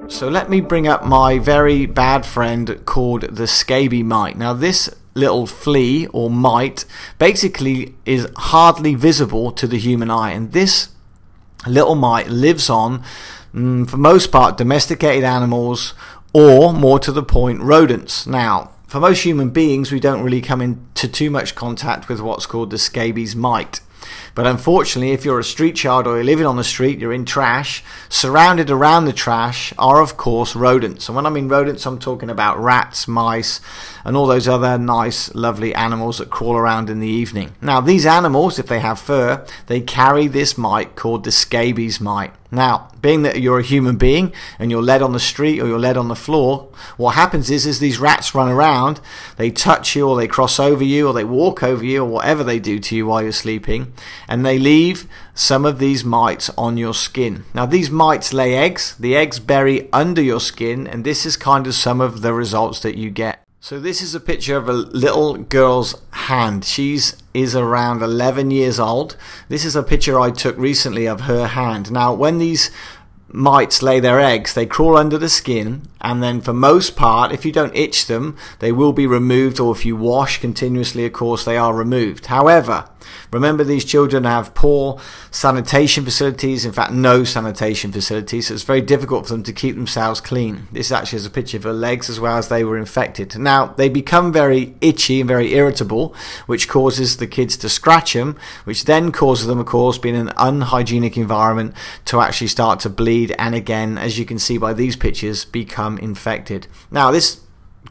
So let me bring up my very bad friend called the scabies mite. Now this little flea or mite basically is hardly visible to the human eye, and this little mite lives on, for most part, domesticated animals, or more to the point, rodents. Now for most human beings, we don't really come into too much contact with what's called the scabies mite. But unfortunately, if you're a street child or you're living on the street, you're in trash, surrounded around the trash are of course rodents. And when I mean rodents, I'm talking about rats, mice, and all those other nice, lovely animals that crawl around in the evening. Now these animals, if they have fur, they carry this mite called the scabies mite. Now, being that you're a human being and you're led on the street or you're led on the floor, what happens is these rats run around, they touch you or they cross over you or they walk over you or whatever they do to you while you're sleeping, and they leave some of these mites on your skin. Now these mites lay eggs, the eggs bury under your skin, and this is kind of some of the results that you get. So this is a picture of a little girl's hand. She is around 11 years old. This is a picture I took recently of her hand. Now when these mites lay their eggs, they crawl under the skin, and then for most part, if you don't itch them, they will be removed, or if you wash continuously, of course, they are removed. However, remember, these children have poor sanitation facilities, in fact no sanitation facilities, so it's very difficult for them to keep themselves clean. This actually is a picture of her legs as well, as they were infected. Now they become very itchy and very irritable, which causes the kids to scratch them, which then causes them, of course, being in an unhygienic environment, to actually start to bleed, and again, as you can see by these pictures, become infected. Now this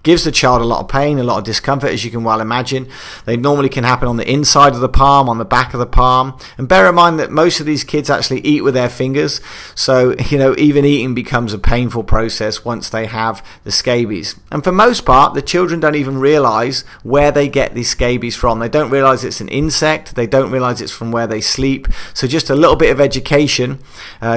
gives the child a lot of pain, a lot of discomfort, as you can well imagine. They normally can happen on the inside of the palm, on the back of the palm, and bear in mind that most of these kids actually eat with their fingers, so even eating becomes a painful process once they have the scabies. And for most part, the children don't even realize where they get these scabies from. They don't realize it's an insect, they don't realize it's from where they sleep, so just a little bit of education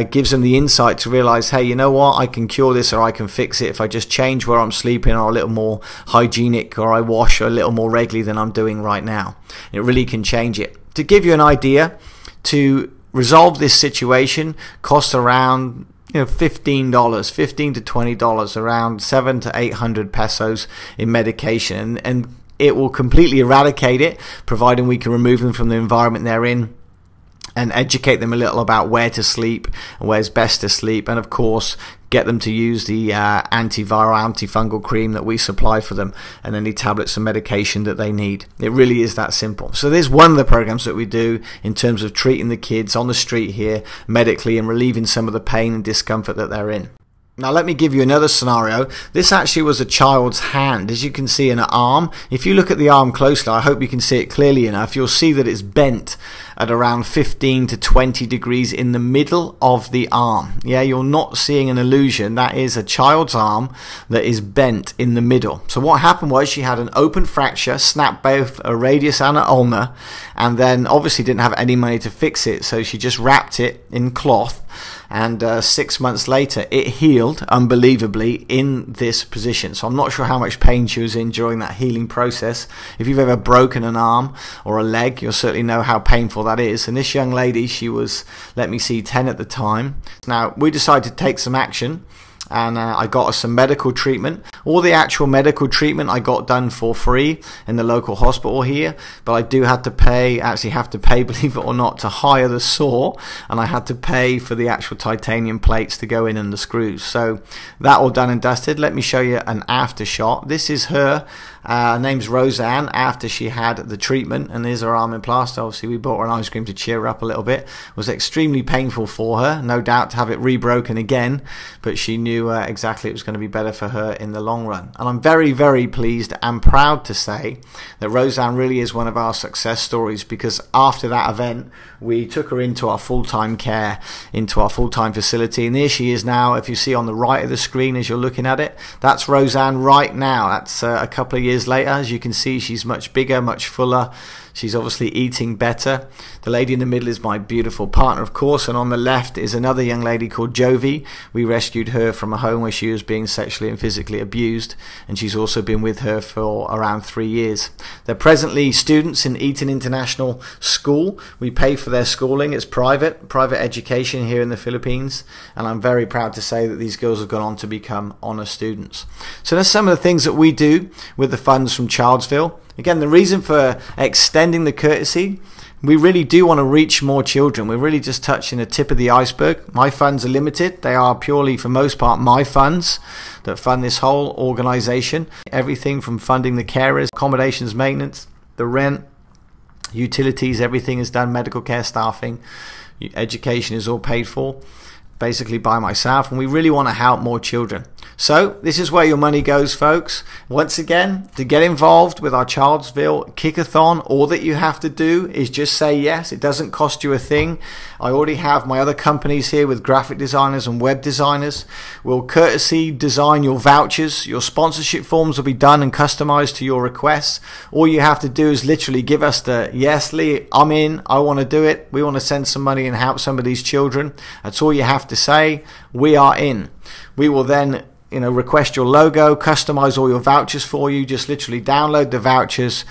gives them the insight to realize, hey, you know what, I can cure this, or I can fix it if I just change where I'm sleeping, or a little more hygienic, or I wash a little more regularly than I'm doing right now. It really can change it. To give you an idea, to resolve this situation costs around $15, $15 to $20, around 700 to 800 pesos in medication, and it will completely eradicate it, providing we can remove them from the environment they're in and educate them a little about where to sleep and where's best to sleep, and of course get them to use the antiviral, antifungal cream that we supply for them, and any tablets and medication that they need. It really is that simple. So there's one of the programs that we do in terms of treating the kids on the street here medically and relieving some of the pain and discomfort that they're in. Now let me give you another scenario. This actually was a child's hand. As you can see, an arm. If you look at the arm closely, I hope you can see it clearly enough, you'll see that it's bent at around 15 to 20 degrees in the middle of the arm. Yeah, you're not seeing an illusion. That is a child's arm that is bent in the middle. So what happened was she had an open fracture, snapped both a radius and an ulna, and then obviously didn't have any money to fix it, so she just wrapped it in cloth, and 6 months later it healed unbelievably in this position. So I'm not sure how much pain she was in during that healing process. If you've ever broken an arm or a leg, you'll certainly know how painful that is. And this young lady, she was, let me see, 10 at the time. Now we decided to take some action, and I got her some medical treatment. All the actual medical treatment I got done for free in the local hospital here, but I do have to pay, believe it or not, to hire the saw, and I had to pay for the actual titanium plates to go in and the screws. So that all done and dusted. Let me show you an after shot. This is her. Name's Roseanne, after she had the treatment, and there's her arm in plaster. Obviously we bought her an ice cream to cheer her up a little bit. It was extremely painful for her, no doubt, to have it rebroken again, but she knew exactly it was going to be better for her in the long run. And I'm very, very pleased and proud to say that Roseanne really is one of our success stories, because after that event we took her into our full-time care, into our full-time facility, and here she is now. If you see on the right of the screen as you're looking at it, that's Roseanne right now. That's a couple of years later. As you can see, she's much bigger, much fuller. She's obviously eating better. The lady in the middle is my beautiful partner, of course, and on the left is another young lady called Jovi. We rescued her from from a home where she was being sexually and physically abused, and she's also been with her for around 3 years. They're presently students in Eton International School. We pay for their schooling. It's private education here in the Philippines, and I'm very proud to say that these girls have gone on to become honor students. So that's some of the things that we do with the funds from Childsville. Again, the reason for extending the courtesy, we really do want to reach more children. We're really just touching the tip of the iceberg. My funds are limited. They are purely, for most part, my funds that fund this whole organization. Everything from funding the carers, accommodations, maintenance, the rent, utilities, everything is done, medical care, staffing, education is all paid for, basically by myself, and we really want to help more children. So this is where your money goes, folks. Once again, to get involved with our Childsville Kickathon, all that you have to do is just say yes. It doesn't cost you a thing. I already have my other companies here with graphic designers and web designers. We'll courtesy design your vouchers. Your sponsorship forms will be done and customized to your requests. All you have to do is literally give us the yes, Leigh, I'm in, I want to do it. We want to send some money and help some of these children. That's all you have to say. We are in. We will then request your logo, customize all your vouchers for you. Just literally download the vouchers,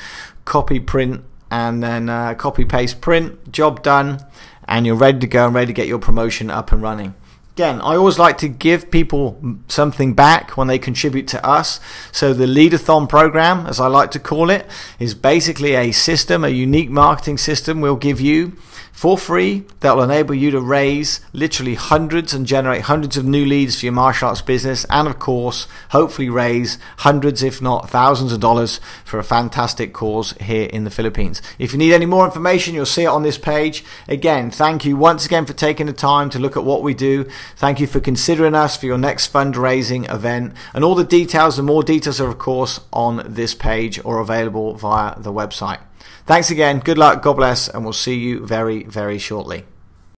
copy, print, and then copy, paste, print. Job done, and you're ready to go and ready to get your promotion up and running. Again, I always like to give people something back when they contribute to us. So the Leadathon program, as I like to call it, is basically a system, a unique marketing system we'll give you for free that will enable you to raise literally hundreds and generate hundreds of new leads for your martial arts business, and of course hopefully raise hundreds if not thousands of dollars for a fantastic cause here in the Philippines. If you need any more information, you'll see it on this page. Again, thank you once again for taking the time to look at what we do. Thank you for considering us for your next fundraising event, and all the details and more details are of course on this page or available via the website. Thanks again, good luck, God bless, and we'll see you very, very shortly.